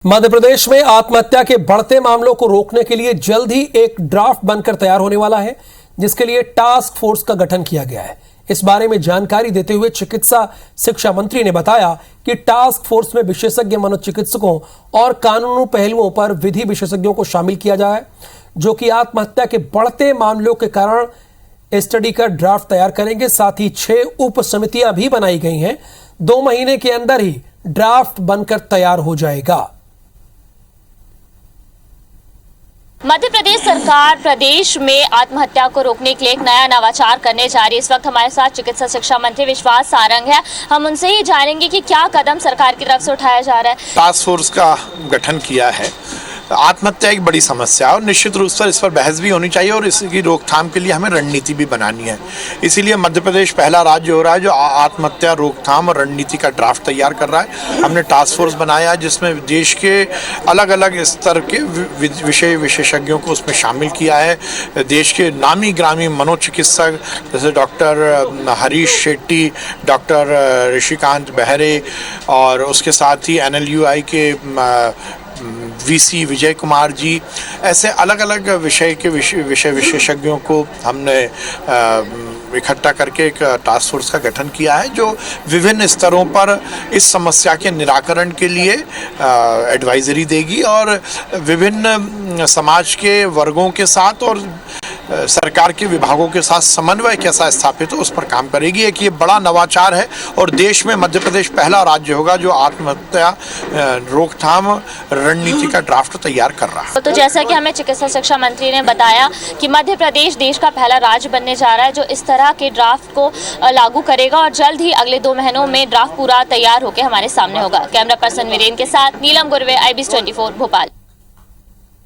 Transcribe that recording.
मध्य प्रदेश में आत्महत्या के बढ़ते मामलों को रोकने के लिए जल्द ही एक ड्राफ्ट बनकर तैयार होने वाला है, जिसके लिए टास्क फोर्स का गठन किया गया है। इस बारे में जानकारी देते हुए चिकित्सा शिक्षा मंत्री ने बताया कि टास्क फोर्स में विशेषज्ञ मनोचिकित्सकों और कानूनी पहलुओं पर विधि विशेषज्ञों को शामिल किया जाए, जो कि आत्महत्या के बढ़ते मामलों के कारण स्टडी का ड्राफ्ट तैयार करेंगे। साथ ही 6 उप समितियां भी बनाई गई हैं। 2 महीने के अंदर ही ड्राफ्ट बनकर तैयार हो जाएगा। मध्य प्रदेश सरकार प्रदेश में आत्महत्या को रोकने के लिए एक नया नवाचार करने जा रही है। इस वक्त हमारे साथ चिकित्सा शिक्षा मंत्री विश्वास सारंग है। हम उनसे ही जानेंगे कि क्या कदम सरकार की तरफ से उठाया जा रहा है। टास्क फोर्स का गठन किया है। आत्महत्या एक बड़ी समस्या है और निश्चित रूप से इस पर बहस भी होनी चाहिए और इसकी रोकथाम के लिए हमें रणनीति भी बनानी है। इसीलिए मध्य प्रदेश पहला राज्य हो रहा है जो आत्महत्या रोकथाम और रणनीति का ड्राफ्ट तैयार कर रहा है। हमने टास्क फोर्स बनाया है जिसमें देश के अलग अलग स्तर के विषय विशेषज्ञों को उसमें शामिल किया है। देश के नामी ग्रामी मनोचिकित्सक जैसे डॉक्टर हरीश शेट्टी, डॉक्टर ऋषिकांत बेहरे और उसके साथ ही NLUI के VC विजय कुमार जी, ऐसे अलग अलग विषय के विषय विशेषज्ञों को हमने इकट्ठा करके एक टास्क फोर्स का गठन किया है, जो विभिन्न स्तरों पर इस समस्या के निराकरण के लिए एडवाइजरी देगी और विभिन्न समाज के वर्गों के साथ और सरकार के विभागों के साथ समन्वय कैसा स्थापित हो उस पर काम करेगी। एक ये बड़ा नवाचार है और देश में मध्य प्रदेश पहला राज्य होगा जो आत्महत्या रोकथाम रणनीति का ड्राफ्ट तैयार कर रहा है। तो जैसा कि हमें चिकित्सा शिक्षा मंत्री ने बताया कि मध्य प्रदेश देश का पहला राज्य बनने जा रहा है जो इस तरह के ड्राफ्ट को लागू करेगा और जल्द ही अगले 2 महीनों में ड्राफ्ट पूरा तैयार होकर हमारे सामने होगा। कैमरा पर्सन वीरेन के साथ नीलम गुरवे, IBS 24 भोपाल।